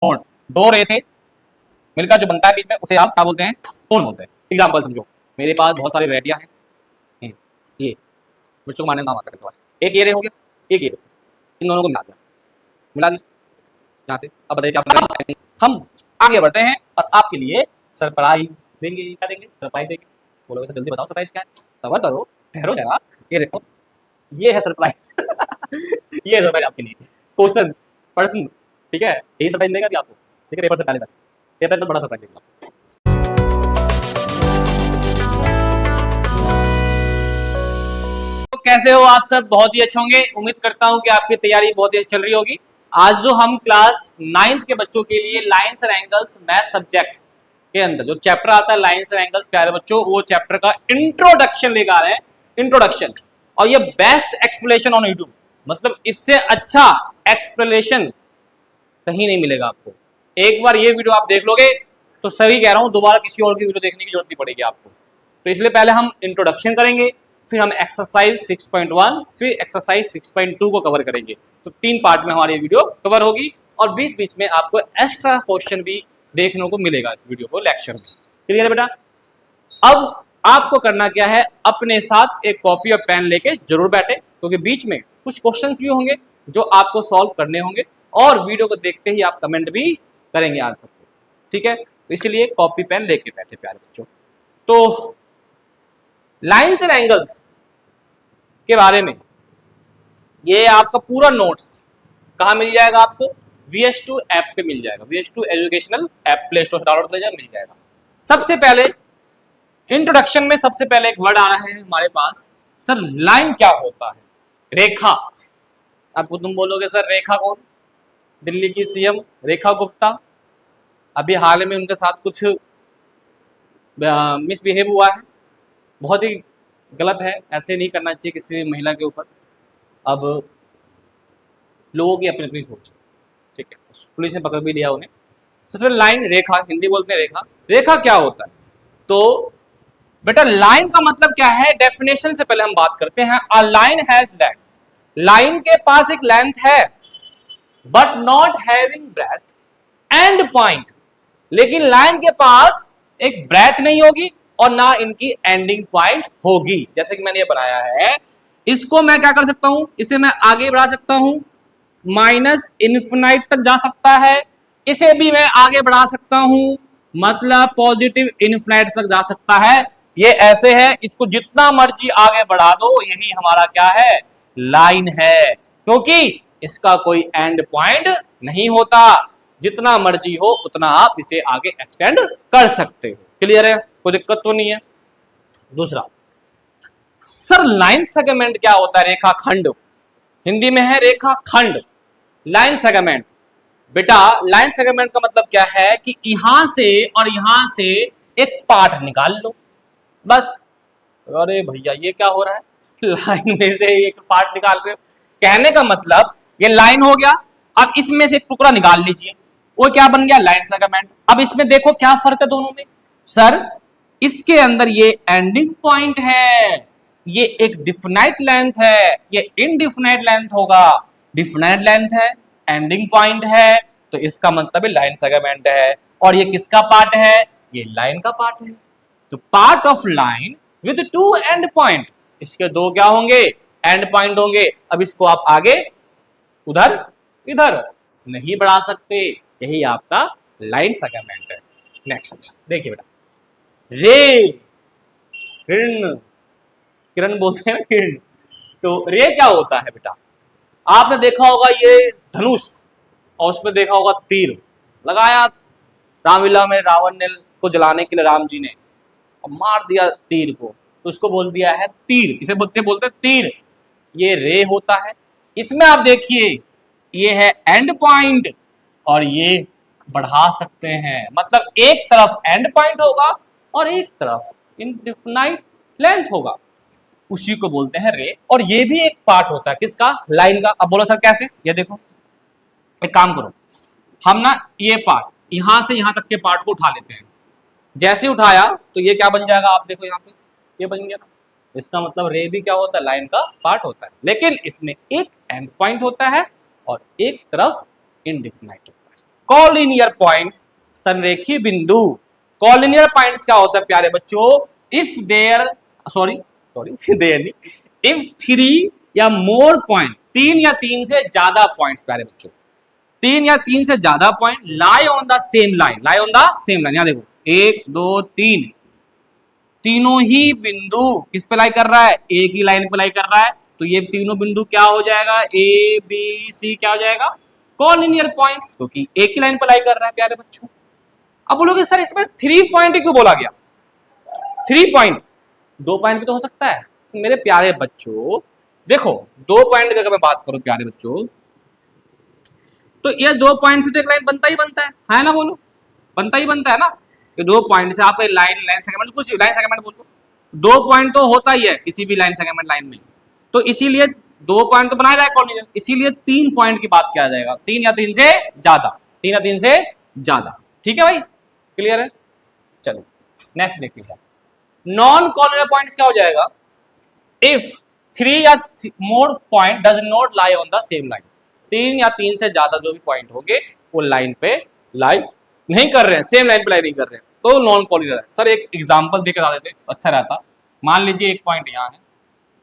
कोण, दो रे से मिलकर जो बनता है बीच में उसे आप क्या बोलते हैं, कोण बोलते हैं। एग्जाम्पल समझो, मेरे पास बहुत सारी वैरायटियां हैं, ये बच्चों को मारने नाम आता है, एक ये रे हो गया, एक ये रे, इन दोनों को मिला दिया यहाँ से। अब बताइए क्या करेंगे? हम आगे बढ़ते हैं और आपके लिए सरप्राइज देंगे। क्या देंगे? सरप्राइज देंगे। बोलोगे सर जल्दी बताओ सरप्राइज क्या है? सबर करो, ठहरो जरा। ये देखो, ये है सरप्राइज ये है सरप्राइज आपके लिए, क्वेश्चन प्रश्न, ठीक है, यही सरप्राइज देगा अभी आपको, ठीक है, पेपर से पहले तक, पेपर में बड़ा सरप्राइज देगा आपको। तो कैसे हो आप सब? बहुत ही अच्छे होंगे, उम्मीद करता हूं कि आपकी तैयारी बहुत ही चल रही होगी। आज जो हम क्लास 9th के बच्चों के लिए lines and angles math subject के अंदर जो चैप्टर आता है लाइन्स एंड एंगल्स, प्यारे बच्चों, वो चैप्टर का इंट्रोडक्शन लेकर आ रहे हैं। इंट्रोडक्शन, और ये बेस्ट एक्सप्लेनेशन ऑन यूट्यूब, मतलब इससे अच्छा एक्सप्लेनेशन कहीं नहीं मिलेगा आपको। एक बार ये वीडियो आप देख लोगे तो सही कह रहा हूं, दोबारा किसी और की वीडियो देखने की जरूरत नहीं पड़ेगी आपको। तो इसलिए पहले हम इंट्रोडक्शन करेंगे, फिर हम एक्सरसाइज 6.1, फिर एक्सरसाइज 6.2 को कवर करेंगे। तो 3 पार्ट में हमारी वीडियो कवर होगी और बीच बीच में आपको एक्स्ट्रा क्वेश्चन भी देखने को मिलेगा इस वीडियो को लेक्चर में। क्लियर है बेटा? अब आपको करना क्या है, अपने साथ एक कॉपी और पेन लेके जरूर बैठे, क्योंकि बीच में कुछ क्वेश्चंस भी होंगे जो आपको सॉल्व करने होंगे और वीडियो को देखते ही आप कमेंट भी करेंगे आंसर को, ठीक है? तो इसलिए कॉपी पेन लेके बैठे प्यारे बच्चों। तो लाइन्स एंड एंगल्स के बारे में ये आपका पूरा नोट्स कहाँ मिल जाएगा आपको? VS2 ऐप पे मिल जाएगा। VS2 educational app play store से डाउनलोड कर मिल जाएगा। सबसे पहले इंट्रोडक्शन में सबसे पहले एक वर्ड आ रहा है हमारे पास, सर लाइन क्या होता है? रेखा। आपको तुम बोलोगे सर रेखा कौन? दिल्ली की सीएम रेखा गुप्ता। अभी हाल में उनके साथ कुछ मिसबिहेव हुआ है, बहुत ही गलत है, ऐसे नहीं करना चाहिए किसी महिला के ऊपर। अब लोगों की अपनी अपनी सोच, ठीक है, पुलिस ने पकड़ भी लिया उन्हें। सबसे पहले लाइन, रेखा, हिंदी बोलते हैं रेखा। रेखा क्या होता है? तो बेटा लाइन का मतलब क्या है, डेफिनेशन से पहले हम बात करते हैं। A line has length, line के पास एक लेंथ है, but not having breadth and point, लेकिन लाइन के पास एक ब्रेथ नहीं होगी और ना इनकी एंडिंग पॉइंट होगी। जैसे कि मैंने ये बनाया है, इसको मैं क्या कर सकता हूं, इसे मैं आगे बढ़ा सकता हूं, माइनस इन्फिनाइट तक जा सकता है, इसे भी मैं आगे बढ़ा सकता हूं, मतलब पॉजिटिव इन्फिनाइट तक जा सकता है। ये ऐसे है, इसको जितना मर्जी आगे बढ़ा दो, यही हमारा क्या है, लाइन है, क्योंकि इसका कोई एंड पॉइंट नहीं होता। जितना मर्जी हो उतना आप इसे आगे एक्सटेंड कर सकते हो। क्लियर है? कोई दिक्कत तो नहीं है। दूसरा, सर लाइन सेगमेंट क्या होता है? रेखा खंड, हिंदी में है रेखा खंड। लाइन सेगमेंट, बेटा लाइन सेगमेंट का मतलब क्या है कि यहां से और यहां से एक पार्ट निकाल लो बस। अरे भैया ये क्या हो रहा है, लाइन में से एक पार्ट निकाल रहे हो? कहने का मतलब ये लाइन हो गया, अब इसमें से एक टुकड़ा निकाल लीजिए, वो क्या बन गया, लाइन सेगमेंट। अब इसमें देखो क्या फर्क है दोनों में, सर इसके अंदर ये एंडिंग पॉइंट है, ये एक डिफिनाइट लेंथ है, ये इनडिफिनाइट लेंथ होगा। डिफिनाइट लेंथ है, एंडिंग पॉइंट है, तो इसका मतलब है लाइन सेगमेंट है। और ये किसका पार्ट है? ये लाइन का पार्ट है। तो part of line with 2 and point, इसके 2 क्या होंगे, एंड पॉइंट होंगे। अब इसको आप आगे उधर इधर नहीं बढ़ा सकते, यही आपका लाइन सेगमेंट है। नेक्स्ट देखिए बेटा, रे, किरण, किरण बोलते हैं किरण। तो रे क्या होता है बेटा? आपने देखा होगा ये धनुष, और उसमें देखा होगा तीर लगाया, रामलीला में रावण ने को जलाने के लिए राम जी ने, और मार दिया तीर को, तो उसको बोल दिया है तीर, इसे बच्चे बोलते हैं तीर। ये रे होता है। इसमें आप देखिए ये है एंड पॉइंट और ये बढ़ा सकते हैं, मतलब एक तरफ एंड पॉइंट होगा और एक तरफ इनडिफिनाइट लेंथ होगा, उसी को बोलते हैं रे। और ये भी एक पार्ट होता है किसका, लाइन का। अब बोलो सर कैसे? ये देखो, एक काम करो, हम ना ये पार्ट यहां से यहां तक के पार्ट को उठा लेते हैं। जैसे उठाया तो ये क्या बन जाएगा, आप देखो यहाँ पे ये बन गया ना। इसका मतलब रे भी क्या होता है, लाइन का पार्ट होता है, लेकिन इसमें एक एंड पॉइंट होता है और एक तरफ इनडिफिनाइट होता है। कॉलिनियर पॉइंट्स, संरेखी बिंदु। कॉलिनियर पॉइंट्स क्या होता है प्यारे बच्चों? If there sorry sorry there नहीं, इफ थ्री या मोर पॉइंट, तीन या तीन से ज्यादा पॉइंट्स प्यारे बच्चों, तीन या तीन से ज्यादा point lie on the same line, lie on the same line. यहां देखो एक दो तीन, तीनों ही बिंदु किस पे लाई कर रहा है? एक ही लाइन पे लाई कर रहा है, तो ये तीनों बिंदु क्या हो जाएगा? ए बी सी क्या हो जाएगा? कॉलिनियर पॉइंट्स, क्योंकि एक ही लाइन पे लाई कर रहा है प्यारे बच्चों। अब बोलोगे सर इसमें 3 पॉइंट क्यों बोला गया? 3 पॉइंट, 2 पॉइंट भी तो हो सकता है। मेरे प्यारे बच्चों देखो, 2 पॉइंट की अगर मैं बात करूं प्यारे बच्चों, तो ये 2 पॉइंट से तो एक लाइन बनता ही बनता है ना? बोलो, बनता ही बनता है ना? ये 2 पॉइंट से आपका लाइन लाइन सेगमेंट, कुछ लाइन सेगमेंट बोलो, 2 पॉइंट तो होता ही है किसी भी लाइन सेगमेंट लाइन में, तो इसीलिए 2 पॉइंट तो बनाया जाएगा कॉलिनियर, इसीलिए 3 पॉइंट की बात किया जाएगा, 3 या 3 से ज्यादा, 3 या 3 से ज्यादा। ठीक है भाई, क्लियर है? चलो नेक्स्ट देखिए, नॉन कॉलिनियर पॉइंट्स क्या हो जाएगा? इफ 3 या more point does not lie on the same line, 3 या 3 से ज्यादा जो भी पॉइंट होंगे वो लाइन पे लाई नहीं कर रहे हैं, सेम लाइन पे लाई नहीं कर रहे हैं, तो नॉन कॉलिनियर है। सर एक एग्जांपल देकर बता देते अच्छा रहता। मान लीजिए एक पॉइंट यहाँ है,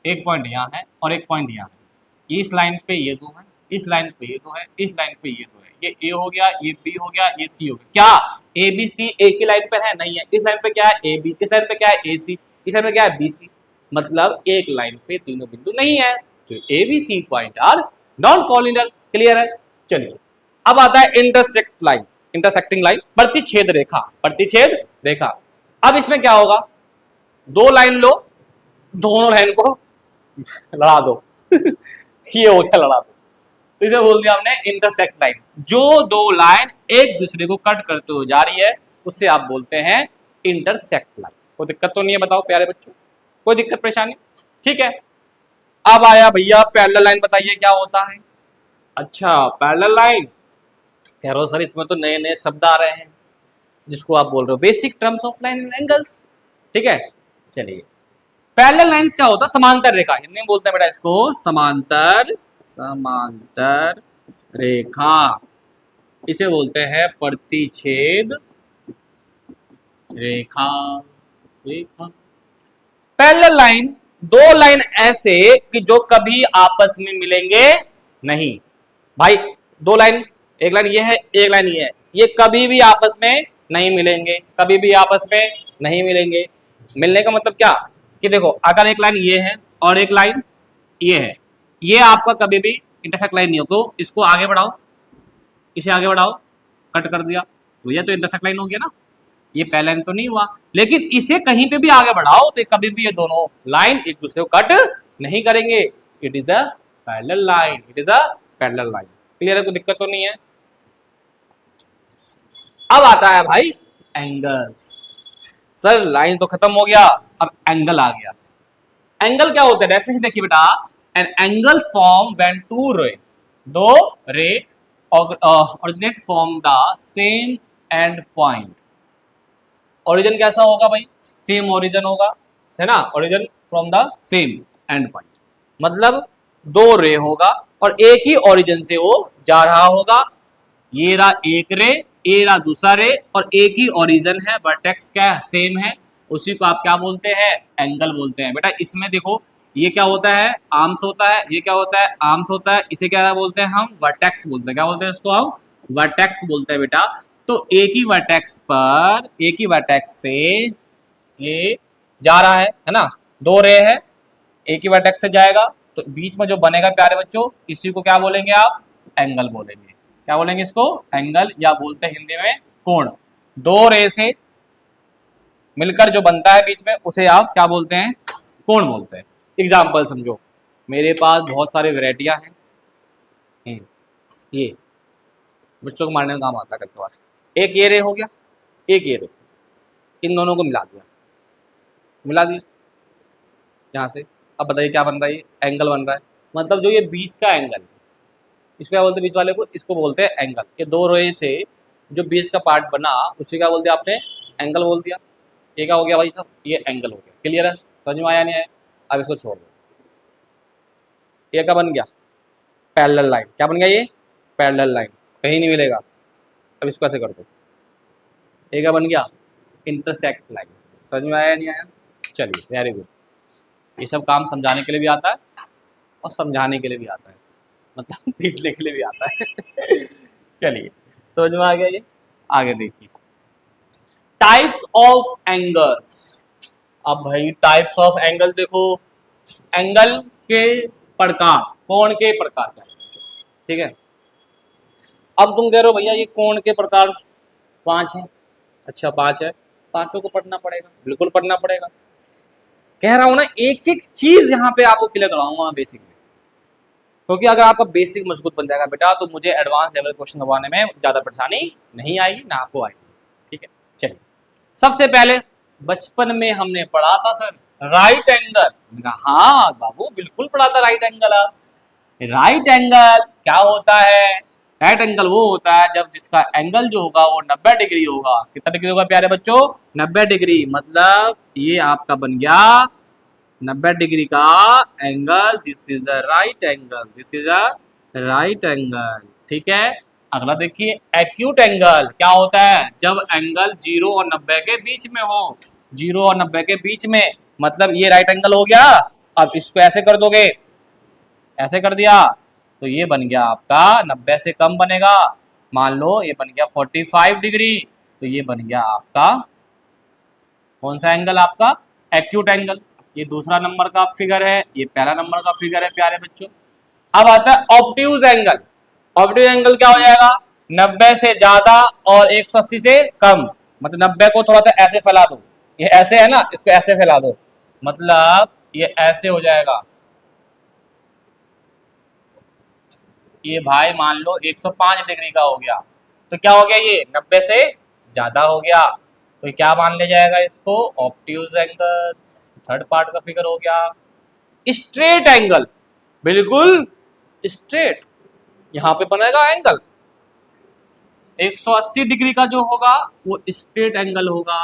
एक पॉइंट यहाँ है और एक पॉइंट यहाँ है, इस लाइन पे ये दो है, इस लाइन पे ये दो है, इस लाइन पे ये दो है, ये ए हो गया, ये बी हो गया, ये सी हो गया। क्या ए बी सी एक ही लाइन पर है? नहीं है। इस लाइन पे क्या है? ए बी, इस लाइन पे क्या है? ए सी, इस लाइन पे क्या है? बी सी, मतलब एक लाइन पे तीनों बिंदु नहीं है, तो A B C point are non collinear. Clear है? चलिए अब आता है इंटरसेक्ट लाइन, इंटरसेक्टिंग लाइन, प्रतिच्छेद रेखा, प्रतिच्छेद रेखा। अब इसमें क्या होगा? 2 लाइन लो, दोनों लाइन को लड़ा दो ये हो गया लड़ा दो, तो इसे बोल दिया हमने इंटरसेक्ट लाइन। जो 2 लाइन एक दूसरे को कट करते हुए जा रही है उससे आप बोलते हैं इंटरसेक्ट लाइन। कोई दिक्कत तो नहीं है? बताओ प्यारे बच्चों, कोई दिक्कत परेशानी? ठीक है, अब आया भैया पैरेलल लाइन, बताइए क्या होता है? अच्छा पैरेलल लाइन कह रहे हो सर इसमें तो नए नए शब्द आ रहे हैं जिसको आप बोल रहे हो basic terms of line and angles. ठीक है, चलिए पैरेलल लाइंस क्या होता है? समांतर रेखा, हिंदी में बोलते हैं बेटा इसको समांतर, समांतर रेखा, इसे बोलते हैं प्रतिच्छेद रेखा, रेखा। पैरेलल लाइन, 2 लाइन ऐसे कि जो कभी आपस में मिलेंगे नहीं। भाई 2 लाइन, एक लाइन ये है, एक लाइन ये है, ये कभी भी आपस में नहीं मिलेंगे, कभी भी आपस में नहीं मिलेंगे। मिलने का मतलब क्या कि देखो अगर एक लाइन ये है और एक लाइन ये है, ये आपका कभी भी इंटरसेक्ट लाइन नहीं हो, तो इसको आगे बढ़ाओ, इसे आगे बढ़ाओ, कट कर दिया तो ये तो इंटरसेक्ट लाइन हो गया ना, ये पहला लाइन तो नहीं हुआ। लेकिन इसे कहीं पे भी आगे बढ़ाओ तो कभी भी ये दोनों लाइन एक दूसरे को कट नहीं करेंगे। It is a parallel line, it is a parallel line. Clear है? कोई दिक्कत तो नहीं है? अब आता है भाई एंगल्स। सर लाइन तो खत्म हो गया, अब एंगल आ गया। एंगल क्या होता है? डेफिनेशन देखिए बेटा, an angle form when two ray, दो ray originate from the same end point. Origin कैसा होगा भाई? सेम ओरिजिन होगा, है ना? Origin from the same end point, मतलब 2 रे होगा और एक ही ओरिजिन से वो जा रहा होगा। ये रहा एक रे, ये रहा दूसरा रे, और एक ही ओरिजिन है, वर्टेक्स क्या है? सेम है, उसी को आप क्या बोलते हैं? एंगल बोलते हैं। बेटा इसमें देखो ये क्या होता है? आर्म्स होता है, ये क्या होता है? आर्म्स होता है, इसे क्या बोलते हैं हम? वर्टेक्स बोलते हैं। क्या बोलते हैं इसको हम? वर्टेक्स बोलते हैं बेटा। तो एक ही वर्टेक्स पर, एक ही वर्टेक्स से ये जा रहा है ना? 2 रे है, एक ही वर्टेक्स से जाएगा, तो बीच में जो बनेगा प्यारे बच्चों, इसी को क्या बोलेंगे आप? एंगल बोलेंगे। क्या बोलेंगे इसको? एंगल, या बोलते हैं हिंदी में कोण। 2 रे से मिलकर जो बनता है बीच में उसे आप क्या बोलते हैं? कोण बोलते हैं। एग्जाम्पल समझो, मेरे पास बहुत सारे वेराइटियां हैं, ये बच्चों को मारने में काम आता है कभी बार। एक ये रे हो गया, एक ये रे, इन दोनों को मिला दिया, मिला दिया यहाँ से। अब बताइए क्या बन रहा है? ये एंगल बन रहा है, मतलब जो ये बीच का एंगल, इसको क्या बोलते हैं? बीच वाले को इसको बोलते हैं एंगल। ये 2 रे से जो बीच का पार्ट बना उसे क्या बोलते हैं आपने? एंगल बोल दिया। ये क्या हो गया भाई साहब? ये एंगल हो गया। क्लियर है? समझ में आया नहीं आया? अब इसको छोड़ दो। ये क्या बन गया? Parallel line. क्या बन गया? ये पैरेलल लाइन, कहीं नहीं मिलेगा। अब इसको ऐसे कर दो, ये क्या बन गया, इंटरसेक्ट लाइन। समझ में आया नहीं आया? चलिए वेरी गुड। ये सब काम समझाने के लिए भी आता है और समझाने के लिए भी आता है, मतलब पीटने के लिए भी आता है। चलिए समझ में आ गया ये। आगे देखिए, टाइप्स ऑफ एंगल्स। अब भाई टाइप्स ऑफ एंगल देखो, एंगल के प्रकार, कोण के प्रकार क्या है, ठीक है। अब तुम कह रहे हो भैया ये कोण के प्रकार 5 है, अच्छा 5 है, पांचों को पढ़ना पड़ेगा, बिल्कुल पढ़ना पड़ेगा। कह रहा हूं ना, एक एक चीज यहाँ पे आपको क्लियर कराऊंगा बेसिक में, क्योंकि अगर आपका बेसिक मजबूत बन जाएगा बेटा तो मुझे एडवांस लेवल क्वेश्चन करवाने में ज्यादा परेशानी नहीं आएगी, ना आपको आएगी, ठीक है। चलिए, सबसे पहले बचपन में हमने पढ़ा था सर राइट एंगल। हाँ बाबू बिल्कुल पढ़ा था राइट एंगल। राइट एंगल क्या होता है? राइट एंगल वो होता है जब जिसका एंगल जो होगा वो 90 डिग्री होगा। कितना डिग्री होगा प्यारे बच्चों? 90 डिग्री। मतलब ये आपका बन गया 90 डिग्री का angle, this is a right angle, this is a right angle, ठीक है। अगला देखिए, एक्यूट एंगल क्या होता है? जब एंगल 0 और 90 के बीच में हो, 0 और 90 के बीच में, मतलब ये राइट एंगल हो गया। अब इसको ऐसे कर दोगे, ऐसे कर दिया तो ये बन गया आपका 90 से कम बनेगा। मान लो ये बन गया 45 डिग्री, तो ये बन गया आपका कौन सा एंगल? आपका एक्यूट एंगल। ये दूसरा नंबर का फिगर है, ये पहला नंबर का फिगर है प्यारे बच्चों। अब आता है ऑब्ट्यूज एंगल। ऑब्ट्यूज एंगल क्या हो जाएगा? 90 से ज्यादा और 180 से कम। मतलब 90 को थोड़ा सा ऐसे फैला दो, ये ऐसे है ना, इसको ऐसे फैला दो, मतलब ये ऐसे हो जाएगा। ये भाई मान लो 105 डिग्री का हो गया, तो क्या हो गया? ये 90 से ज्यादा हो गया, तो क्या मान लिया जाएगा इसको? Obtuse angle. थर्ड पार्ट का फिगर हो गया। स्ट्रेट एंगल, बिल्कुल स्ट्रेट, यहां पे बनेगा एंगल 180 डिग्री का जो होगा वो स्ट्रेट एंगल होगा।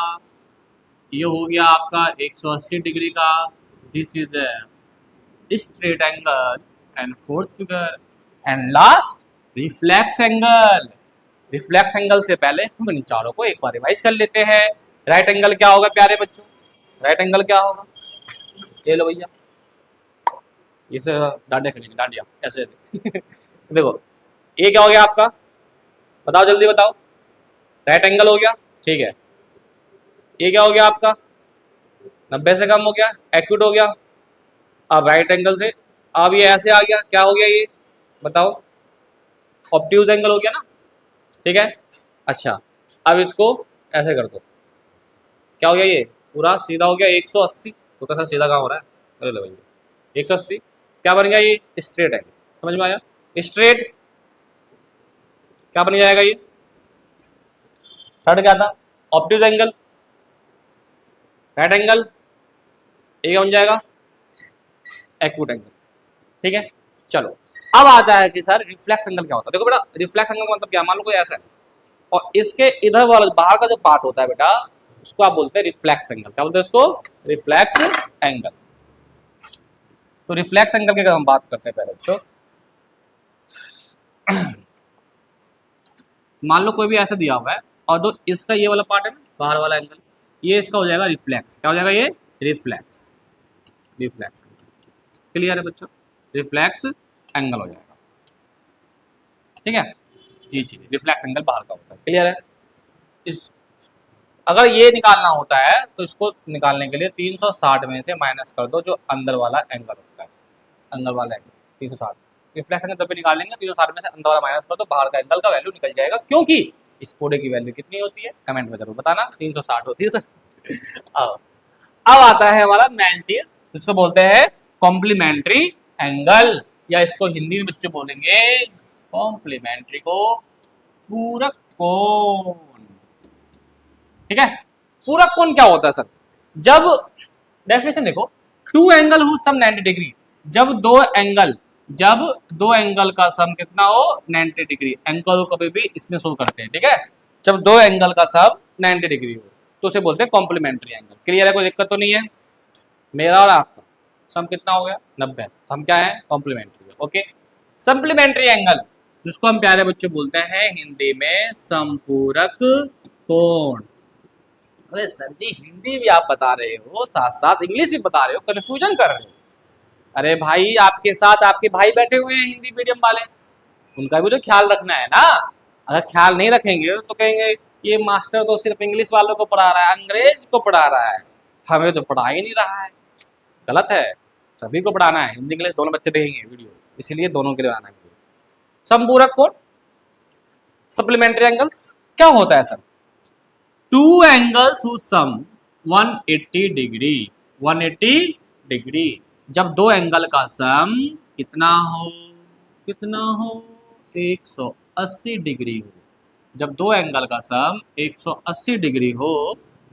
ये हो गया आपका 180 डिग्री का, this is straight angle. And fourth figure and last reflex angle. Reflex angle से पहले हम इन चारों को एक बार रिवाइज कर लेते हैं। राइट एंगल क्या होगा प्यारे बच्चों? राइट एंगल क्या होगा? ये लो भैया, इसे डांडिया खेलेंगे, डांडिया ऐसे। देखो ये क्या हो गया आपका? बताओ जल्दी बताओ। राइट एंगल हो गया, ठीक है। ये क्या हो गया आपका? 90 से कम हो गया, एक्यूट हो गया। अब राइट एंगल से अब ये ऐसे आ गया, क्या हो गया ये बताओ? ऑब्ट्यूज एंगल हो गया ना, ठीक है। अच्छा अब इसको ऐसे कर दो, क्या हो गया? ये पूरा सीधा हो गया 180। तो कैसा सीधा कहाँ हो रहा है? अरे लो भैया 180 क्या बन गया? ये स्ट्रेट एंगल। समझ में आया? स्ट्रेट क्या बन जाएगा? ये थर्ड क्या था? Obtuse angle. राइट एंगल ये क्या बन जाएगा? एक्यूट एंगल, ठीक है। चलो अब आता है कि सर रिफ्लेक्स एंगल क्या होता है। देखो बेटा, रिफ्लेक्स एंगल का मतलब क्या? मान लो कोई ऐसा है और इसके इधर वाला बाहर का जो पार्ट होता है बेटा, उसको आप बोलते हैं रिफ्लेक्स एंगल। क्या बोलते हैं उसको? Reflex angle. तो रिफ्लेक्स एंगल की अगर हम बात करते हैं पहले तो मान लो कोई भी ऐसा दिया हुआ है और जो इसका ये वाला पार्ट है ना, बाहर वाला एंगल, ये इसका हो जाएगा रिफ्लेक्स। क्या हो जाएगा? ये रिफ्लेक्स। रिफ्लेक्स क्लियर है बच्चों? रिफ्लेक्स एंगल हो जाएगा, ठीक है। ये चीज रिफ्लेक्स एंगल बाहर का होता है, क्लियर है। इस अगर ये निकालना होता है तो इसको निकालने के लिए 360 में से माइनस कर दो जो अंदर वाला एंगल होता है, अंदर वाला एंगल 360। रिफ्लेक्स एंगल जब भी निकालेंगे 360 में से अंदर वाला माइनस कर दो, बाहर का एंगल का वैल्यू निकल जाएगा। क्योंकि इस कोडे की वैल्यू कितनी होती है कमेंट में जरूर बताना। 360 होती है सर। अब आता है हमारा मेन चीज, जिसको बोलते हैं कॉम्प्लीमेंट्री एंगल, या इसको हिंदी में बच्चे बोलेंगे कॉम्प्लीमेंट्री को पूरक कोण, ठीक है। पूरक कोण क्या होता है सर? जब डेफिनेशन देखो, two angle who sum 90 degree, जब दो एंगल का सम कितना हो 90 डिग्री, एंगल को कभी भी इसमें शो करते हैं, ठीक है। जब दो एंगल का सम 90 डिग्री हो तो उसे बोलते हैं कॉम्प्लीमेंट्री एंगल। क्लियर है? कोई दिक्कत तो नहीं है? मेरा और आपका सम कितना हो गया? 90। हम क्या है? कॉम्प्लीमेंट्री। ओके, सप्लीमेंट्री एंगल जिसको हम प्यारे बच्चों बोलते हैं हिंदी में संपूरक कोण। अरे सर जी, हिंदी भी आप बता रहे हो, साथ साथ इंग्लिश भी बता रहे हो, कंफ्यूजन कर रहे हो। अरे भाई, आपके साथ आपके भाई बैठे हुए हैं हिंदी मीडियम वाले, उनका भी तो ख्याल रखना है ना। अगर ख्याल नहीं रखेंगे तो कहेंगे ये मास्टर तो सिर्फ इंग्लिश वालों को पढ़ा रहा है, अंग्रेज को पढ़ा रहा है, हमें तो पढ़ा ही नहीं रहा है। गलत है, सभी को पढ़ाना है, हिंदी इंग्लिश दोनों बच्चे देखेंगे वीडियो, इसीलिए दोनों के लिए बनाना है वीडियो। संपूरक कोण, सप्लीमेंट्री एंगल्स क्या होता है sir? Two angles who sum 180 degree, 180 degree. जब दो एंगल का सम कितना हो, कितना हो, 180 डिग्री हो। जब दो एंगल का सम 180 डिग्री हो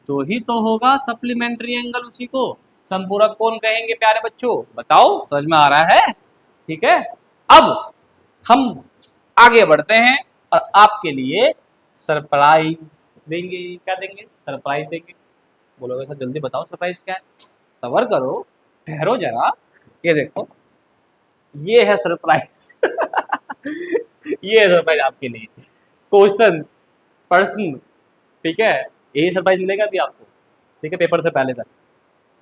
तो ही तो होगा सप्लीमेंट्री एंगल, उसी को संपूरक कोण कहेंगे प्यारे बच्चों। बताओ, समझ में आ रहा है? ठीक है, अब हम आगे बढ़ते हैं और आपके लिए सरप्राइज देंगे। क्या देंगे? सरप्राइज देंगे। बोलोगे सर जल्दी बताओ सरप्राइज क्या है? सबर करो, ठहरो जरा। ये देखो, ये है सरप्राइज। ये है सरप्राइज आपके लिए, क्वेश्चन, प्रश्न। ठीक है, यही सरप्राइज मिलेगा अभी आपको। ठीक है, पेपर से पहले तक,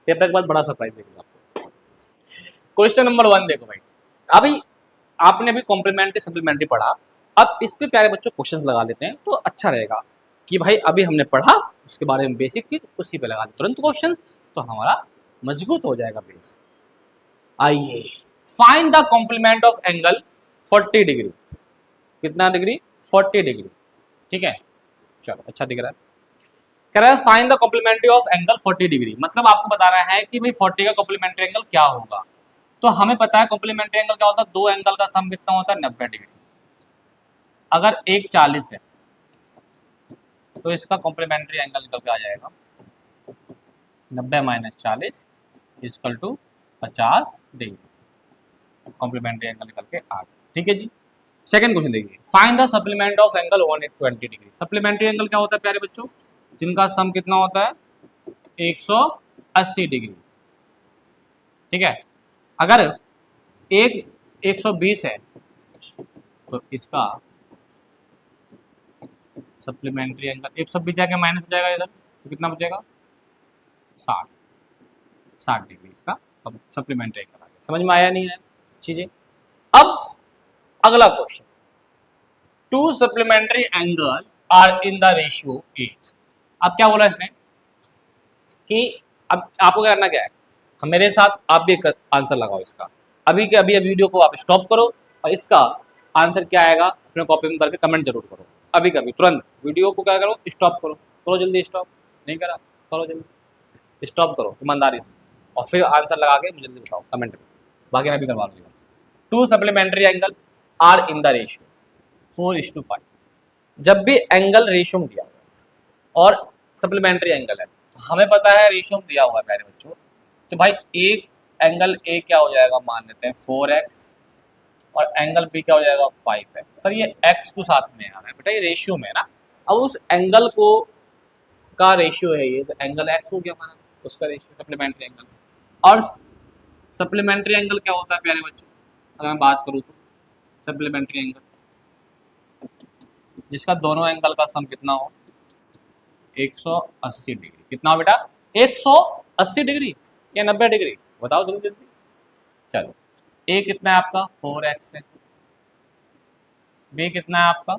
पेपर के बाद बड़ा सरप्राइज देगा आपको। क्वेश्चन नंबर 1 देखो भाई। अभी आपने भी कॉम्प्लीमेंट्री सप्लीमेंट्री पढ़ा, अब इस पे प्यारे बच्चों क्वेश्चंस लगा लेते हैं तो अच्छा रहेगा कि भाई अभी हमने पढ़ा उसके बारे में बेसिक चीज, उसी पे लगा दे तुरंत क्वेश्चन, तो हमारा मजबूत हो जाएगा बेस। आइए, find the complement of angle 40 degree. कितना डिग्री? 40 डिग्री। ठीक है, चलो अच्छा दिख रहा है। कह रहा है find the complementary of angle 40 degree, मतलब आपको बता रहा है कि भाई 40 का कॉम्प्लीमेंट्री एंगल क्या होगा। तो हमें पता है कॉम्प्लीमेंट्री एंगल क्या होता है, दो एंगल का सम कितना होता है, 90 डिग्री। अगर एक 40 है तो इसका कॉम्प्लीमेंट्री एंगल निकल के आ जाएगा 90 minus 40 equal to 50 degree. Complementary angle निकल के आ गया। ठीक है जी। सेकंड क्वेश्चन देखिए, find the supplement of angle 120 degree. Supplementary angle क्या होता है प्यारे बच्चों? जिनका सम कितना होता है, 180 डिग्री। ठीक है, अगर एक 120 है तो इसका सप्लीमेंट्री एंगल 120 जाके माइनस हो जाएगा इधर, तो कितना बचेगा, 60 डिग्री इसका सप्लीमेंट्री एंगल आ गया। समझ में आया नहीं है चीजें? अब अगला question, two supplementary angle are in the ratio 8। अब क्या बोला इसने कि अब आपको क्या करना, क्या है, हम मेरे साथ आप भी आंसर लगाओ इसका। अभी के अभी वीडियो को आप स्टॉप करो और इसका आंसर क्या आएगा अपने कॉपी में करके कमेंट जरूर करो। अभी कभी तुरंत वीडियो को क्या करो, स्टॉप करो, करो जल्दी स्टॉप। नहीं करा, करो जल्दी स्टॉप करो ईमानदारी से, और फिर आंसर लगा के मुझे जल्दी बताओ कमेंट में, बाकी मैं भी करवा लूँगा। Two supplementary angle are in the ratio 4:5। जब भी एंगल रेशियो में दिया हुआ और सप्लीमेंट्री एंगल है, हमें पता है रेशियो में दिया हुआ है प्यारे बच्चों, तो भाई एक एंगल ए क्या हो जाएगा, मान लेते हैं 4x, और एंगल बी क्या हो जाएगा 5x। सर ये x को साथ में आ रहा है बेटा, ये रेशियो में है ना। अब उस एंगल को का रेशियो है ये, तो एंगल x हो गया हमारा, उसका रेशियो सप्लीमेंट्री एंगल। और सप्लीमेंट्री एंगल क्या होता है प्यारे बच्चों, अगर मैं बात करूँ तो सप्लीमेंट्री एंगल जिसका दोनों एंगल का सम कितना हो, 180 डिग्री। कितना हो बेटा, 180 डिग्री या 90 डिग्री, बताओ जल्दी जल्दी। चलो, ए कितना है आपका 4x है, बी कितना है आपका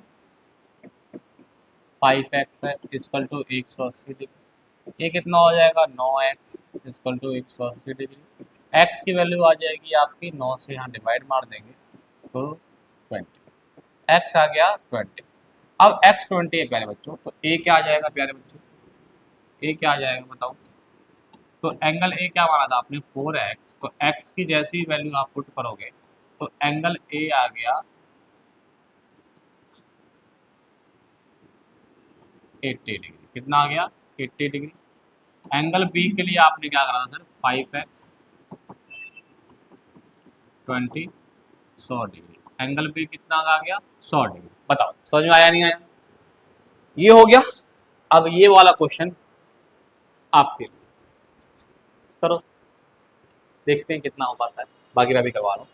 5x है, इक्वल टू 180 डिग्री। ये कितना हो जाएगा 9x equal to 180 degree. x की वैल्यू आ जाएगी आपकी 9 से, यहाँ डिवाइड मार देंगे तो 20, x आ गया 20। अब x 20 है प्यारे बच्चों, तो a क्या आ जाएगा प्यारे बच्चों, a क्या आ जाएगा बताओ। तो एंगल ए क्या माना था आपने 4x, तो x की जैसी वैल्यू आप पुट करोगे तो एंगल ए आ गया 80 डिग्री। कितना आ गया 80 डिग्री। एंगल बी के लिए आपने क्या करा था sir, 5x 20 100 degree. Angle B कितना आ गया 100 डिग्री। बताओ समझ में आया नहीं आया? ये हो गया। अब ये वाला क्वेश्चन आपके लिए, करो देखते हैं कितना हो पाता है, बाकी मैं भी करवा रहा हूँ।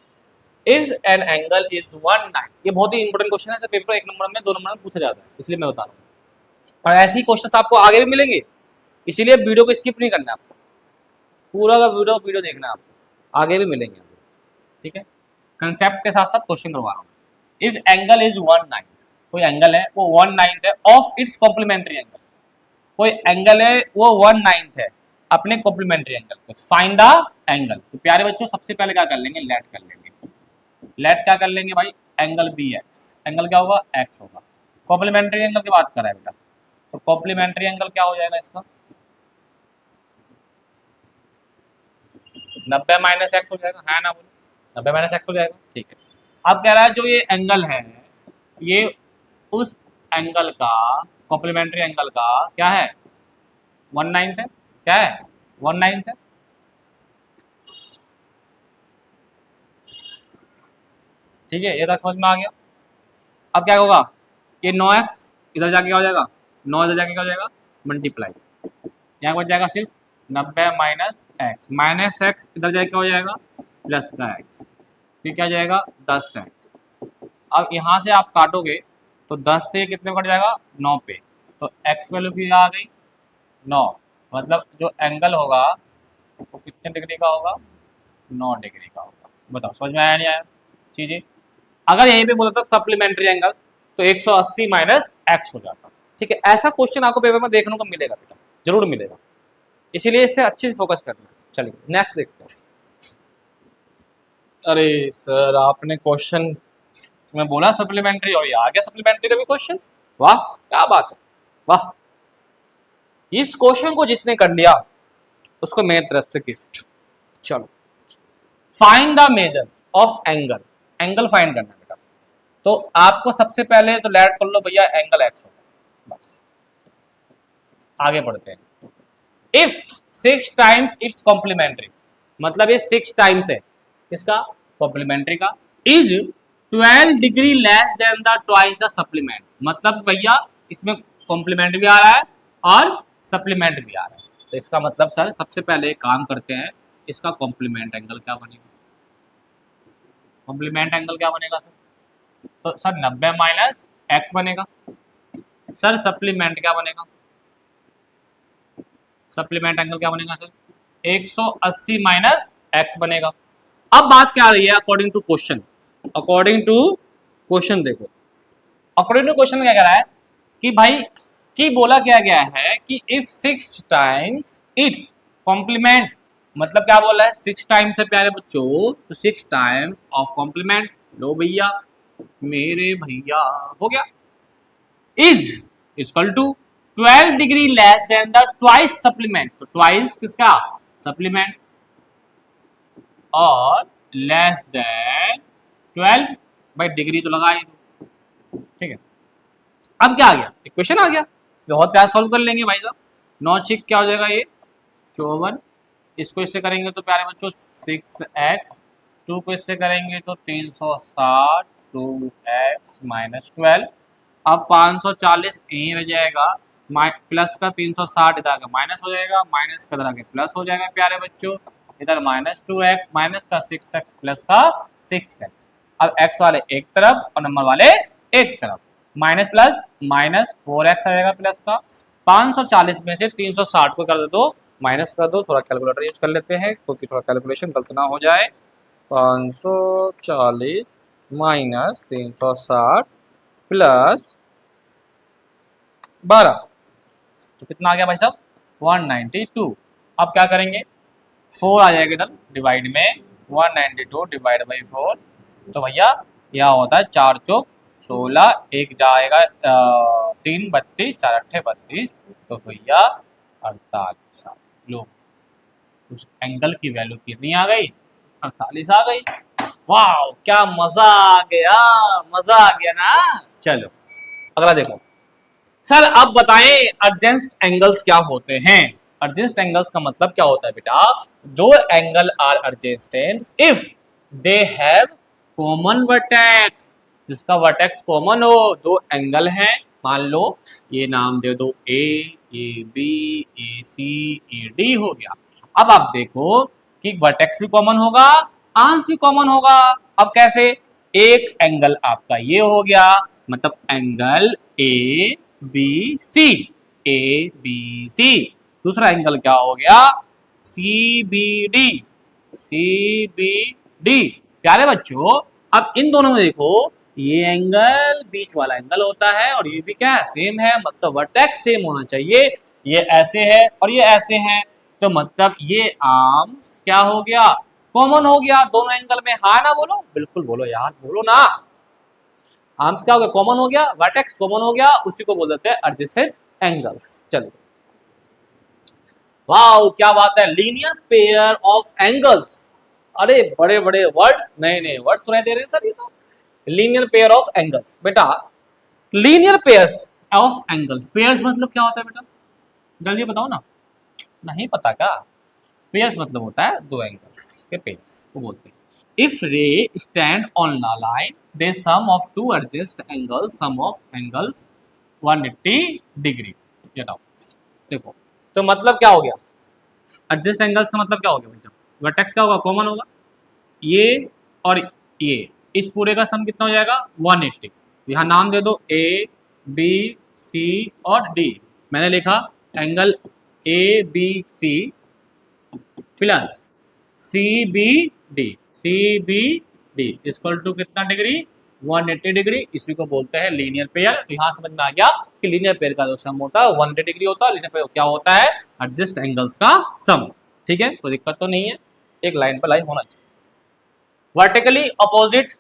इफ एन एंगल इज 190, ये बहुत ही इंपॉर्टेंट क्वेश्चन है, पेपर 1 नंबर में 2 नंबर में पूछा जाता है, इसलिए मैं बता रहा हूँ। और ऐसे ही क्वेश्चन आपको आगे भी मिलेंगे, इसीलिए वीडियो को स्किप नहीं करना है आपको, पूरा का वीडियो देखना है आपको, आगे भी मिलेंगे। ठीक है, कंसेप्ट के साथ साथ क्वेश्चन करवा रहा हूँ। इफ एंगल इज 190, कोई एंगल है वो 190 है ऑफ इट्स कॉम्प्लीमेंट्री एंगल, कोई एंगल है वो 190 है अपने कॉम्प्लीमेंट्री एंगल को, फाइंड द एंगल। तो प्यारे बच्चों सबसे पहले क्या कर लेंगे, लेट कर लेंगे। लेट क्या कर लेंगे भाई, एंगल बी एक्स, एंगल क्या होगा, एक्स होगा। कॉम्प्लीमेंट्री एंगल की बात कर रहा है बेटा, तो कॉम्प्लीमेंट्री एंगल क्या हो जाएगा इसका, 90 माइनस एक्स हो जाएगा, है ना, बोलो 90 माइनस एक्स हो जाएगा। ठीक है, अब कह रहा है जो ये एंगल है, ये उस एंगल का, कॉम्प्लीमेंट्री एंगल का क्या है, 190 है, क्या है 190 है। ठीक है, ये तक समझ में आ गया। अब क्या होगा, ये 9x इधर जाके क्या हो जाएगा, 9 इधर जाके क्या हो जाएगा, मल्टीप्लाई, यहाँ बच जाएगा सिर्फ 90 माइनस एक्स इधर जाके क्या हो जाएगा, प्लस का एक्स, फिर क्या जाएगा 10x। अब यहाँ से आप काटोगे तो 10 से कितने कट जाएगा, 9 पे, तो x वैल्यू की आ गई 9, मतलब जो एंगल होगा वो कितने डिग्री का होगा, 9 डिग्री का होगा। बताओ समझ में आया नहीं आया चीजें। अगर यहीं पे बोलता था सप्लीमेंट्री एंगल तो 180 माइनस एक्स हो जाता। ठीक है, ऐसा क्वेश्चन आपको पेपर में देखने को मिलेगा बेटा, जरूर मिलेगा, इसीलिए इस पर अच्छे से फोकस करना है। चलिए नेक्स्ट देखते हैं। अरे सर आपने क्वेश्चन में बोला सप्लीमेंट्री और ये आ गया सप्लीमेंट्री का भी क्वेश्चन, वाह क्या बात है, वाह। इस क्वेश्चन को जिसने कर लिया उसको मेरी तरफ से गिफ्ट। चलो, find the measures of angle, angle find करना बेटा। तो आपको सबसे पहले तो लेट कर लो भैया, एंगल एक्स होगा, बस आगे बढ़ते हैं। इफ 6 टाइम्स इट्स कॉम्प्लीमेंट्री, मतलब ये 6 टाइम्स है किसका, कॉम्प्लीमेंट्री का, is 12 degree less than the twice the supplement, मतलब भैया इसमें कॉम्प्लीमेंट भी आ रहा है और सप्लीमेंट भी आ रहा है, तो इसका मतलब सर सबसे पहले एक काम करते हैं, इसका कॉम्प्लीमेंट एंगल क्या बनेगा, कॉम्प्लीमेंट एंगल क्या बनेगा सर, तो सर 90 माइनस एक्स बनेगा। सर सप्लीमेंट क्या बनेगा, सप्लीमेंट एंगल क्या बनेगा सर, 180 माइनस एक्स बनेगा। अब बात क्या आ रही है, according to question, according to question देखो, अकॉर्डिंग टू क्वेश्चन क्या कह रहा है कि भाई कि बोला क्या गया है कि इफ 6 टाइम्स इट्स कॉम्प्लीमेंट, मतलब क्या बोला है, 6 टाइम्स है प्यारे बच्चों, तो 6 टाइम ऑफ कॉम्प्लीमेंट, लो भैया मेरे भैया हो गया, is equal to 12 degree less than the twice supplement, तो ट्वाइस किसका, सप्लीमेंट, और लेस देन 12 भाई डिग्री तो लगा ही दो। ठीक है, अब क्या आ गया, इक्वेशन आ गया, बहुत प्यार सॉल्व कर लेंगे भाई साहब। 9 6 क्या हो जाएगा ये 54, इसको इससे करेंगे तो प्यारे बच्चों 6x, 2 को इससे करेंगे तो 360, 2x माइनस 12, अब 540 यहीं रह जाएगा, प्लस का 360 इधर का माइनस हो जाएगा, माइनस का इधर आगे प्लस हो जाएगा प्यारे बच्चों, इधर माइनस 2x माइनस का 6x प्लस का 6x। अब x वाले एक तरफ और नंबर वाले एक तरफ, माइनस प्लस माइनस 4x आएगा प्लस का, 540 में से 360 को कर दो माइनस कर दो, थोड़ा कैलकुलेटर यूज कर लेते हैं क्योंकि थोड़ा कैलकुलेशन गलत ना हो जाए। 540 माइनस 360 प्लस 12, तो कितना आ गया भाई साहब 192। अब क्या करेंगे, 4 आ जाएगा इधर डिवाइड में, 192 डिवाइड बाई 4, तो भैया यह होता है 4 चौक 16, एक जाएगा 3 32, 4 अट्ठे 32, तो भैया 48 लो, उस एंगल की वैल्यू कितनी आ गई, 48 आ गई। वाह क्या मजा आ गया, मजा आ गया ना। चलो अगला देखो, सर अब बताएं अर्जेंट एंगल्स क्या होते हैं। अर्जेंट एंगल्स का मतलब क्या होता है बेटा, दो angle are adjacent if they have common vertex, जिसका वर्टेक्स कॉमन हो, दो एंगल हैं, मान लो ये नाम दे दो A B A C A D हो गया। अब आप देखो कि वर्टेक्स भी कॉमन होगा आर्म्स भी कॉमन होगा। अब कैसे? एक एंगल आपका ये हो गया, मतलब angle A B C, A B C. दूसरा एंगल क्या हो गया? C B D, C B D. प्यारे बच्चों, अब इन दोनों में देखो, ये एंगल बीच वाला एंगल होता है और ये भी क्या है? सेम है, मतलब वर्टेक्स सेम होना चाहिए। ये ऐसे है और ये ऐसे है, तो मतलब ये आर्म्स क्या हो गया? कॉमन हो गया दोनों एंगल में। हाँ ना बोलो, बिल्कुल बोलो यार, बोलो ना। आर्म्स क्या हो गया? कॉमन हो गया, वर्टेक्स कॉमन हो गया, उसी को बोल देते हैं एडजेसेंट एंगल्स। चलो, वाओ क्या बात है, लीनियर पेयर ऑफ एंगल्स। अरे बड़े बड़े वर्ड्स, नए नए वर्ड्स सुनाई दे रहे हैं सर। ये तो लीनियर पेयर ऑफ एंगल्स। बेटा, linear pairs of angles, pairs मतलब क्या होता है बेटा? जल्दी बताओ ना। नहीं पता क्या? पेयर्स मतलब होता है दो एंगल्स के पेयर्स को बोलते हैं। If ray stand on the line, they sum of two adjacent angles, sum of angles 180 degree. ये देखो, तो मतलब क्या हो गया? एडजस्ट एंगल्स का मतलब क्या हो गया भाई? वर्टेक्स क्या होगा? कॉमन होगा। ये और ये, इस पूरे का सम कितना हो जाएगा? 180। यहाँ नाम दे दो ए बी सी और डी। मैंने लिखा angle A B C plus C B D, C B D equal to कितना डिग्री? 180 डिग्री। इसी को बोलते हैं लीनियर पेयर। तो यहाँ समझ में आ गया कि लीनियर पेयर का जो सम होता है 180 डिग्री होता है। लीनियर पेयर क्या होता है? एडजस्ट एंगल्स का सम। ठीक है, कोई दिक्कत तो नहीं है, एक लाइन पर लाइन होना चाहिए। वर्टिकली अपोजिट,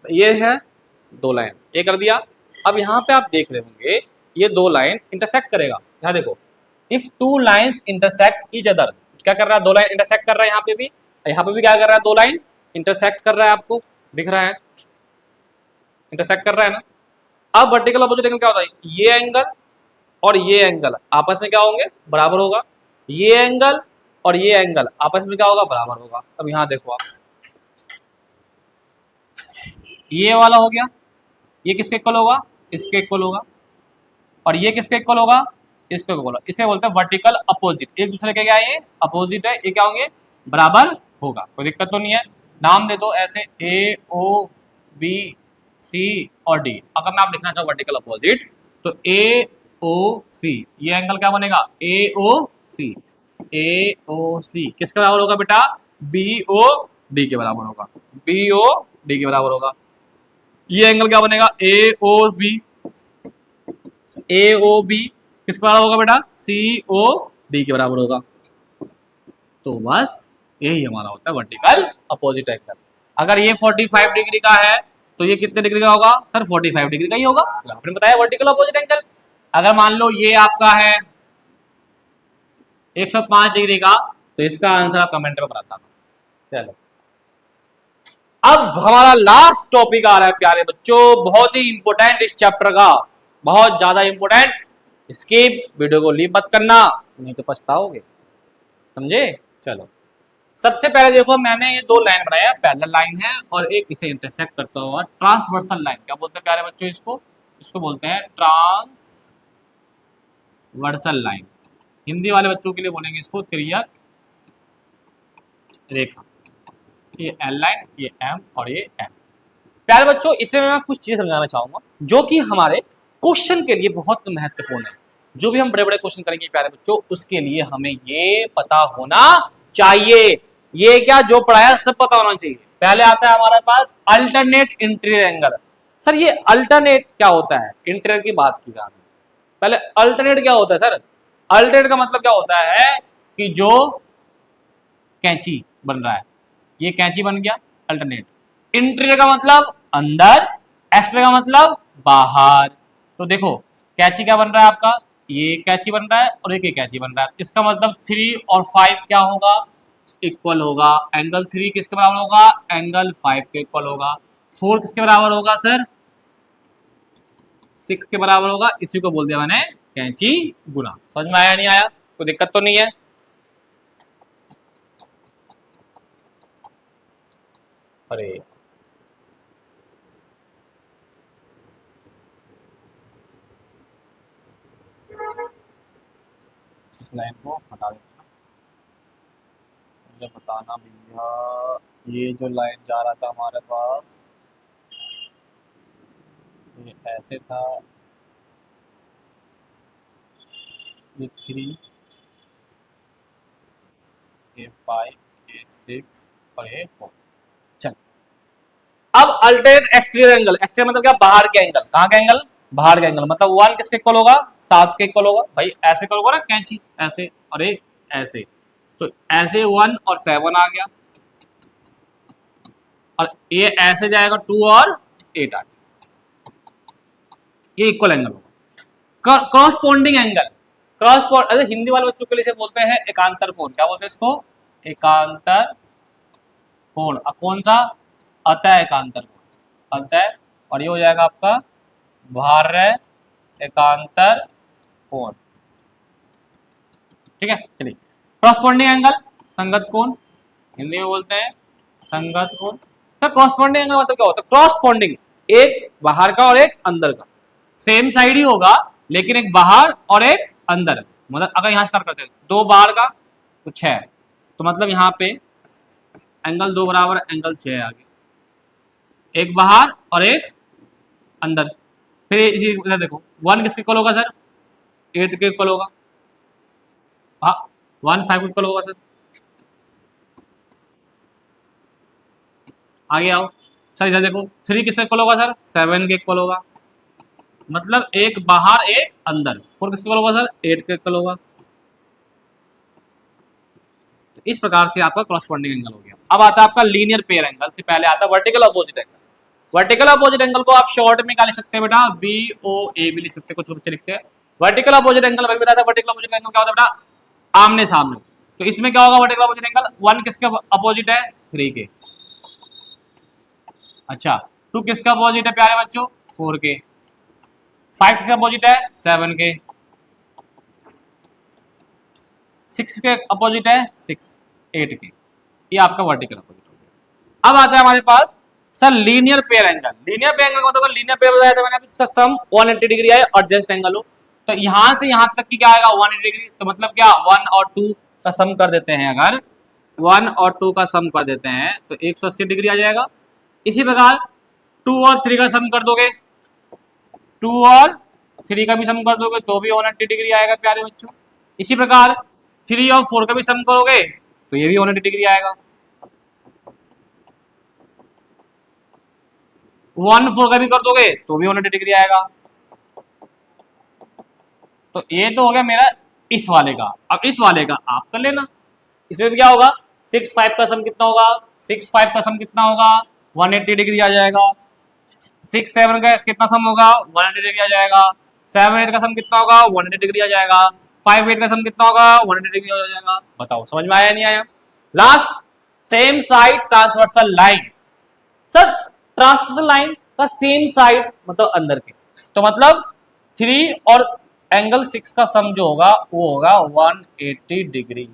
ये है दो लाइन, ये कर दिया। अब यहाँ पे आप देख रहे होंगे ये दो लाइन इंटरसेक्ट करेगा। यहाँ देखो, if two lines intersect each other, क्या कर रहा है? दो लाइन इंटरसेक्ट कर रहा है। यहाँ पे भी क्या कर रहा है? दो लाइन इंटरसेक्ट कर रहा है। आपको दिख रहा है इंटरसेक्ट कर रहा है ना? अब वर्टिकल अपोजिट एंगल क्या होता है? ये एंगल और ये एंगल आपस में क्या होंगे? बराबर होगा। ये एंगल और ये एंगल आपस में क्या होगा? बराबर होगा। अब यहाँ देखो आप, ये वाला हो गया, ये किसके इक्वल होगा? इसके इक्वल होगा। और ये किसके इक्वल होगा? इसके इक्वल होगा। इसे बोलते हैं वर्टिकल अपोजिट। एक दूसरे के क्या है? ये अपोजिट है, ये क्या होंगे? बराबर होगा। कोई दिक्कत तो नहीं है। नाम दे दो ऐसे ए ओ बी सी और डी। अगर मैं आप लिखना चाहूँ वर्टिकल अपोजिट, तो ए ओ सी, ये एंगल क्या बनेगा? ए ओ सी, ए ओ सी किसके बराबर होगा बेटा? बी ओ डी के बराबर होगा, बी ओ डी के बराबर होगा। ये एंगल क्या बनेगा? ए ओ बी, ए ओ बी किसके बराबर होगा बेटा? सी ओ डी के बराबर होगा। तो बस यही हमारा होता है वर्टिकल अपोजिट एंगल। अगर ये 45 डिग्री का है तो ये कितने डिग्री का होगा? सर 45 डिग्री का ही होगा, तो आपने बताया वर्टिकल अपोजिट एंगल। अगर मान लो ये आपका है 105 डिग्री का, तो इसका आंसर आप कमेंट में बताना। चलो, अब हमारा लास्ट टॉपिक आ रहा है प्यारे बच्चों, बहुत ही इंपोर्टेंट इस चैप्टर का, बहुत ज्यादा इंपोर्टेंट। इसकी वीडियो को लीव मत करना, नहीं तो पछताओगे, समझे? चलो, सबसे पहले देखो, मैंने ये दो लाइन बनाया, पैरेलल लाइन है और एक इसे इंटरसेक्ट करता हुआ ट्रांसवर्सल लाइन। क्या बोलते हैं प्यारे बच्चों इसको? इसको बोलते हैं ट्रांसवर्सल लाइन। हिंदी वाले बच्चों के लिए बोलेंगे इसको तिर्यक रेखा। ये एल लाइन, ये एम और ये एम। प्यारे बच्चों, इसमें मैं कुछ चीजें समझाना चाहूंगा जो कि हमारे क्वेश्चन के लिए बहुत महत्वपूर्ण है। जो भी हम बड़े बड़े क्वेश्चन करेंगे प्यारे बच्चों, उसके लिए हमें ये पता होना चाहिए। ये क्या जो पढ़ाया सब पता होना चाहिए। पहले आता है हमारे पास अल्टरनेट इंटीरियर एंगल। सर ये अल्टरनेट क्या होता है? इंटीरियर की बात की जा, पहले अल्टरनेट क्या होता है सर? अल्टरनेट का मतलब क्या होता है कि जो कैंची बन रहा है, ये कैंची बन गया अल्टरनेट। इंटीरियर का मतलब अंदर, एक्सटीरियर का मतलब बाहर। तो देखो, कैंची क्या बन रहा है आपका? ये कैंची बन रहा है और एक कैंची बन रहा है। इसका मतलब 3 और 5 क्या होगा? इक्वल होगा। एंगल 3 किसके बराबर होगा? एंगल 5 के इक्वल होगा। 4 किसके बराबर होगा सर? 6 के बराबर होगा। इसी को बोल दिया मैंने कैंची गुना। समझ में आया नहीं आया? कोई दिक्कत तो नहीं है? अरे इस लाइन को हटा देते हैं। मुझे बताना भैया, ये जो लाइन जा रहा था हमारे पास, ये ऐसे था, ये 3, ये 5, ये 6 और ये 4। चल अब अल्टरनेट एक्सटीरियर एंगल, एक्सटीरियर मतलब क्या, बाहर के एंगल, कहाँ का एंगल, बाहर का एंगल, मतलब 1 किसके इक्वल होगा, 7 के इक्वल होगा भाई, ऐसे करोगे ना कैंची ऐसे, और एक ऐसे, तो ऐसे 1 और 7 आ गया, और ये ऐसे जाएगा 2 और 8 आ गया, ये इक्वल एंगल होगा। क्रॉसपोंडिंग एंगल, अरे हिंदी वाले बच्चों के लिए बोलते हैं एकांतर कोण, क्या बोलते हैं इसको, एकांतर कोण। अब कौन सा, अतः एकांतर कोण, अतः, और ये हो जाएगा आपका बाह्य एकांतर कोण। ठीक है, चलिए क्रॉसपोंडिंग एंगल, संगत कोण, हिंदी में बोलते हैं संगत कोण। तो क्रॉसपोंडिंग एंगल मतलब क्या होता है, क्रॉसपोंडिंग, एक बाहर का और एक अंदर का, सेम साइड ही होगा लेकिन एक बाहर और एक अंदर, मतलब अगर यहां स्टार्ट करते हैं 2 बाहर का तो 6, तो मतलब यहाँ पे एंगल 2 बराबर एंगल 6 आ गया, एक बाहर और एक अंदर। फिर इसी इधर देखो 1 किसके इक्वल होगा सर, 8 के इक्वल होगा, हाँ 1 5 के इक्वल होगा सर। आगे आओ सर, इधर देखो 3 किसके इक्वल होगा सर, 7 के इक्वल होगा, मतलब एक बाहर एक अंदर। 4 किसके इक्वल होगा सर, 8 के इक्वल होगा। तो इस प्रकार से आपका क्रॉसपोंडिंग एंगल हो गया। अब आता है आपका लीनियर पेयर एंगल, से पहले आता है vertical opposite angle. Vertical opposite angle को आप शॉर्ट में क्या लिख सकते हैं बेटा, BOA भी लिख सकते हैं, कुछ बच्चे लिखते हैं। वर्टिकल अपोजिट एंगल भाई बताया था, वर्टिकल अपोजिट एंगल क्या होता है बेटा, आमने सामने। तो इसमें क्या होगा वर्टिकल अपोजिट एंगल, 1 किसके अपोजिट है, 3 के। अच्छा 2 किसका अपोजिट है प्यारे बच्चों, 4 के। 5 किसका अपोजिट है, 7 के। 6 के अपोजिट है 6, 8 के। ये आपका वर्टिकल अपोजिट हो गया। अब आता है हमारे पास sir linear pair angle. Linear pair angle मतलब लीनियर पेयर बताया था मैंने, इसका सम 180 डिग्री है और जस्ट एंगल हो, तो यहां से यहां तक की क्या आएगा 180 डिग्री, तो मतलब क्या 1 और 2 का सम कर देते हैं, अगर 1 और 2 का सम कर देते हैं तो 180 डिग्री आ जाएगा। इसी प्रकार 2 और 3 का सम कर दोगे, 2 और 3 का भी सम कर दोगे तो भी 180 डिग्री आएगा प्यारे बच्चों। इसी प्रकार 3 और 4 का भी सम करोगे तो ये भी 180 डिग्री आएगा। 1 4 का भी कर दोगे तो भी 180 डिग्री आएगा। तो ये तो हो गया मेरा इस वाले का। अब इस वाले का आप कर लेना, इसमें भी क्या होगा 6 5 का सम कितना होगा, 6 5 का सम कितना होगा 180 डिग्री आ जाएगा। 6 7 का कितना सम होगा 180 डिग्री आ जाएगा। 7 8 का सम कितना होगा 180 डिग्री आ जाएगा। 5 8 का सम कितना होगा 180 डिग्री आ जाएगा। बताओ समझ में आया नहीं आया। Last sem side transversal line. Sir transversal line का सेम साइड मतलब अंदर के, तो मतलब 3 और एंगल 6 का सम जो होगा वो होगा 180 डिग्री।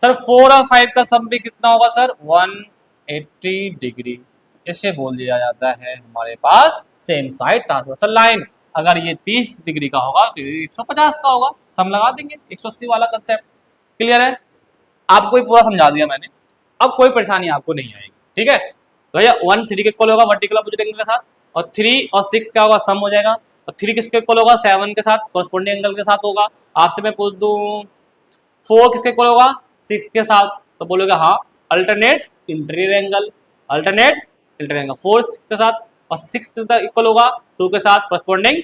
सर 4 और 5 का सम भी कितना होगा सर 180 डिग्री। इसे बोल दिया जाता है हमारे पास सेम साइड ट्रांसवर्सल लाइन। अगर ये 30 डिग्री का होगा तो ये 150 का होगा, सम लगा देंगे 180 वाला कंसेप्ट। क्लियर है, आपको ही पूरा समझा दिया मैंने, अब कोई परेशानी आपको नहीं आएगी। ठीक है, तो भैया 1 3 के इक्वल होगा वर्टिकल अपोजिट एंगल के साथ, और 3 और 6 क्या होगा सम हो जाएगा, और 3 किसके इक्वल होगा 7 के साथ कॉरस्पॉन्डिंग एंगल के साथ होगा। आपसे मैं पूछ दूं 4 किसके इक्वल होगा 6 के साथ, तो बोलोगे हाँ alternate interior angle, alternate interior angle 4 6 के साथ, और 6 के साथ इक्वल होगा 2 के साथ कॉरस्पॉन्डिंग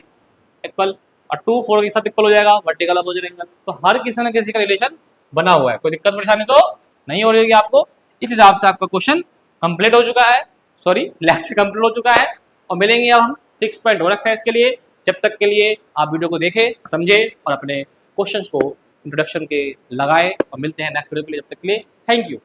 इक्वल, और 2 4 के साथ इक्वल हो जाएगा वर्टिकल अपोजिट एंगल। तो हर किसी न किसी का रिलेशन बना हुआ है, कोई दिक्कत परेशानी तो नहीं हो रही होगी आपको। इस हिसाब से आपका क्वेश्चन कंप्लीट हो चुका है, सॉरी लेक्चर कंप्लीट हो चुका है, और मिलेंगे अब हम 6.1 एक्सरसाइज के लिए। जब तक के लिए आप वीडियो को देखें समझे और अपने क्वेश्चंस को इंट्रोडक्शन के लगाएं, और मिलते हैं नेक्स्ट वीडियो के लिए। जब तक के लिए थैंक यू।